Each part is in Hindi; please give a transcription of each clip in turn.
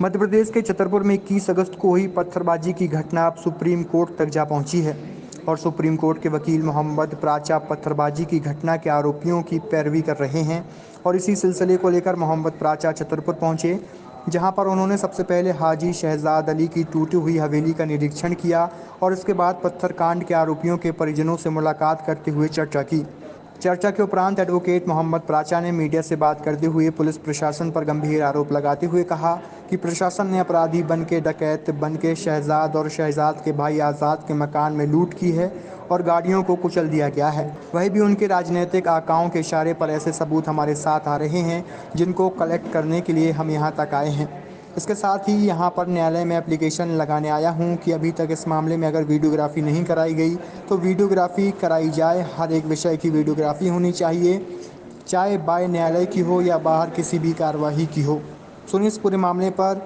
मध्य प्रदेश के छतरपुर में 21 अगस्त को हुई पत्थरबाजी की घटना अब सुप्रीम कोर्ट तक जा पहुंची है और सुप्रीम कोर्ट के वकील मोहम्मद प्राचा पत्थरबाजी की घटना के आरोपियों की पैरवी कर रहे हैं और इसी सिलसिले को लेकर मोहम्मद प्राचा छतरपुर पहुंचे, जहां पर उन्होंने सबसे पहले हाजी शहजाद अली की टूटी हुई हवेली का निरीक्षण किया और इसके बाद पत्थर कांड के आरोपियों के परिजनों से मुलाकात करते हुए चर्चा की। चर्चा के उपरांत एडवोकेट मोहम्मद प्राचा ने मीडिया से बात करते हुए पुलिस प्रशासन पर गंभीर आरोप लगाते हुए कहा कि प्रशासन ने अपराधी बन के डकैत बन के शहजाद और शहजाद के भाई आज़ाद के मकान में लूट की है और गाड़ियों को कुचल दिया गया है। वहीं भी उनके राजनीतिक आकाओं के इशारे पर ऐसे सबूत हमारे साथ आ रहे हैं जिनको कलेक्ट करने के लिए हम यहाँ तक आए हैं। इसके साथ ही यहाँ पर न्यायालय में एप्लीकेशन लगाने आया हूँ कि अभी तक इस मामले में अगर वीडियोग्राफी नहीं कराई गई तो वीडियोग्राफी कराई जाए। हर एक विषय की वीडियोग्राफी होनी चाहिए, चाहे बाय न्यायालय की हो या बाहर किसी भी कार्रवाई की हो। सुनिए इस पूरे मामले पर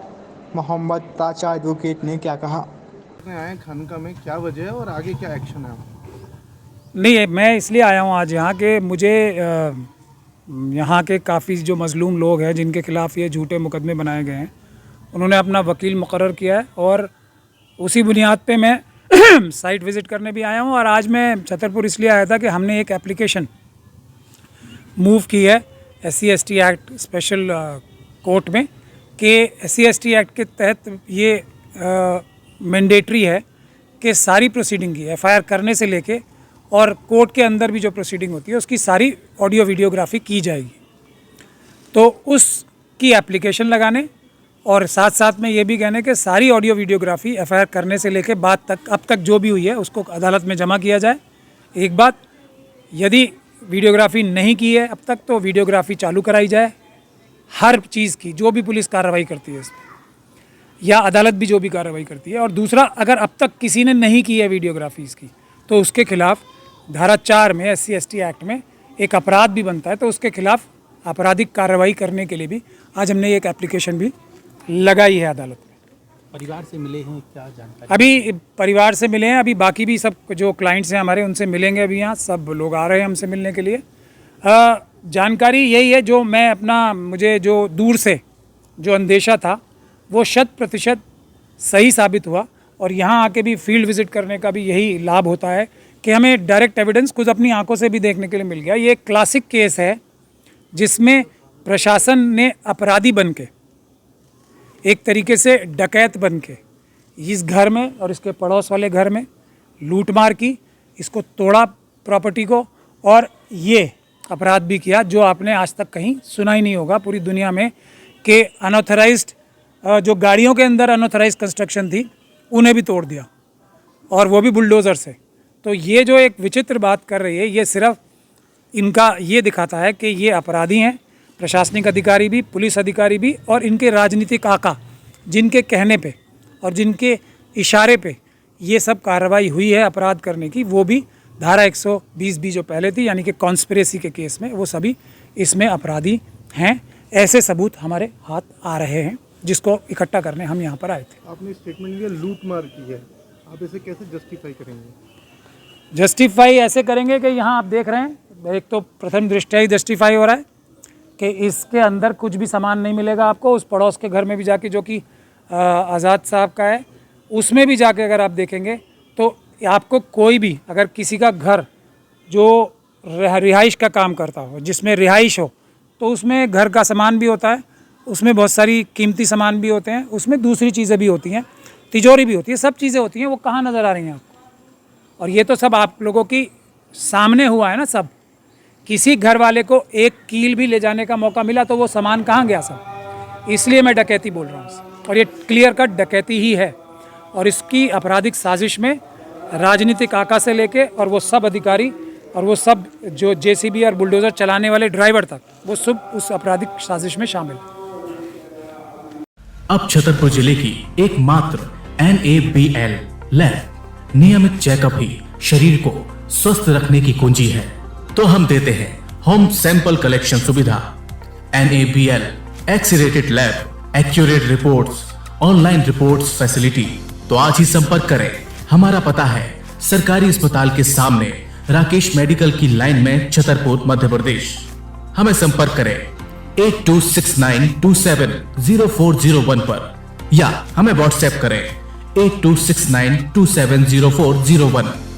मोहम्मद प्राचा एडवोकेट ने क्या कहा। आए खानका में क्या वजह है और आगे क्या एक्शन है? नहीं, मैं इसलिए आया हूँ आज यहाँ के मुझे यहाँ के काफ़ी जो मज़लूम लोग हैं जिनके ख़िलाफ़ ये झूठे मुकदमे बनाए गए हैं, उन्होंने अपना वकील मुकर्रर किया है और उसी बुनियाद पे मैं साइट विज़िट करने भी आया हूँ। और आज मैं छतरपुर इसलिए आया था कि हमने एक एप्लीकेशन मूव की है SC/ST एक्ट स्पेशल कोर्ट में कि SC/ST एक्ट के तहत ये मैंडेटरी है कि सारी प्रोसीडिंग की FIR करने से लेके और कोर्ट के अंदर भी जो प्रोसीडिंग होती है उसकी सारी ऑडियो वीडियोग्राफी की जाएगी। तो उसकी एप्लीकेशन लगाने और साथ साथ में ये भी कहने कि सारी ऑडियो वीडियोग्राफी FIR करने से लेके बाद तक अब तक जो भी हुई है उसको अदालत में जमा किया जाए। एक बात, यदि वीडियोग्राफी नहीं की है अब तक तो वीडियोग्राफी चालू कराई जाए, हर चीज़ की जो भी पुलिस कार्रवाई करती है इसमें या अदालत भी जो भी कार्रवाई करती है। और दूसरा, अगर अब तक किसी ने नहीं की है वीडियोग्राफी इसकी तो उसके खिलाफ धारा 4 में SC/ST एक्ट में एक अपराध भी बनता है, तो उसके खिलाफ आपराधिक कार्रवाई करने के लिए भी आज हमने एक एप्लीकेशन भी लगाई है अदालत में। परिवार से मिले हैं, क्या जानकारी? अभी परिवार से मिले हैं, अभी बाकी भी सब जो क्लाइंट्स हैं हमारे उनसे मिलेंगे। अभी यहाँ सब लोग आ रहे हैं हमसे मिलने के लिए। जानकारी यही है जो मैं मुझे जो दूर से जो अंदेशा था वो 100% सही साबित हुआ और यहाँ आके भी फील्ड विज़िट करने का भी यही लाभ होता है कि हमें डायरेक्ट एविडेंस खुद अपनी आंखों से भी देखने के लिए मिल गया। ये एक क्लासिक केस है जिसमें प्रशासन ने अपराधी बन के, एक तरीके से डकैत बन के इस घर में और इसके पड़ोस वाले घर में लूटमार की, इसको तोड़ा प्रॉपर्टी को, और ये अपराध भी किया जो आपने आज तक कहीं सुना ही नहीं होगा पूरी दुनिया में कि अनऑथराइज्ड जो गाड़ियों के अंदर अनऑथराइज्ड कंस्ट्रक्शन थी उन्हें भी तोड़ दिया और वो भी बुलडोज़र से। तो ये जो एक विचित्र बात कर रही है ये सिर्फ इनका ये दिखाता है कि ये अपराधी हैं, प्रशासनिक अधिकारी भी, पुलिस अधिकारी भी, और इनके राजनीतिक आका जिनके कहने पे और जिनके इशारे पे ये सब कार्रवाई हुई है अपराध करने की, वो भी धारा 120 भी जो पहले थी यानी कि कॉन्स्पिरेसी के केस में, वो सभी इसमें अपराधी हैं। ऐसे सबूत हमारे हाथ आ रहे हैं जिसको इकट्ठा करने हम यहाँ पर आए थे। आपने स्टेटमेंट दिया लूट मार की है, आप इसे कैसे जस्टिफाई करेंगे? जस्टिफाई ऐसे करेंगे कि यहाँ आप देख रहे हैं, एक तो प्रथम दृष्टया ही जस्टिफाई हो रहा है कि इसके अंदर कुछ भी सामान नहीं मिलेगा आपको। उस पड़ोस के घर में भी जाके जो कि आज़ाद साहब का है उसमें भी जाके अगर आप देखेंगे तो आपको कोई भी अगर किसी का घर जो रिहाइश का काम करता हो, जिसमें रिहाइश हो, तो उसमें घर का सामान भी होता है, उसमें बहुत सारी कीमती सामान भी होते हैं, उसमें दूसरी चीज़ें भी होती हैं, तिजोरी भी होती है, सब चीज़ें होती हैं। वो कहाँ नज़र आ रही हैं आपको? और ये तो सब आप लोगों की सामने हुआ है ना सब। किसी घर वाले को एक कील भी ले जाने का मौका मिला तो वो सामान कहाँ गया सब? इसलिए मैं डकैती बोल रहा हूँ और ये क्लियर कट डकैती ही है। और इसकी आपराधिक साजिश में राजनीतिक आका से लेके और वो सब अधिकारी और वो सब जो JCB और बुलडोज़र चलाने वाले ड्राइवर तक, वो सब उस आपराधिक साजिश में शामिल है। अब छतरपुर जिले की एकमात्र NABL लैब नियमित चेकअप ही शरीर को स्वस्थ रखने की कुंजी है, तो हम देते हैं होम सैंपल कलेक्शन सुविधा। NABL accredited lab, accurate reports, online reports facility. तो आज ही संपर्क करें। हमारा पता है सरकारी अस्पताल के सामने, राकेश मेडिकल की लाइन में, छतरपुर, मध्य प्रदेश। हमें संपर्क करें 8269270401 पर या हमें व्हाट्सएप करें 8269270401।